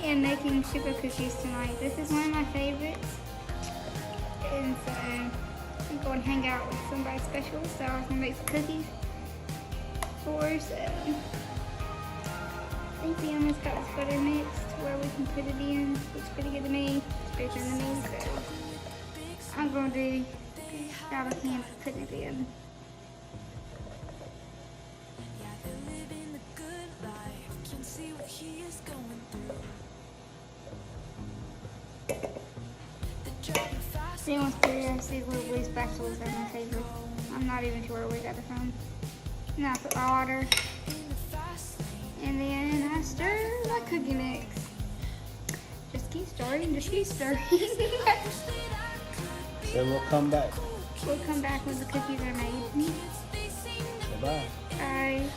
am making sugar cookies tonight. This is one of my favorites. And so I'm going to hang out with somebody special, so I can make some cookies for her. So I think the almost got this butter mixed where we can put it in. Looks pretty good to me. It's bigger than me, so I'm going to grab a hand for putting it in. Anyone's curious, these little blue spatulas are my favorite. I'm not even sure where we got it from. And I put my water. And then I stir my cookie mix. Just keep stirring, just keep stirring. Then we'll come back. We'll come back when the cookies are made. Bye-bye. Bye.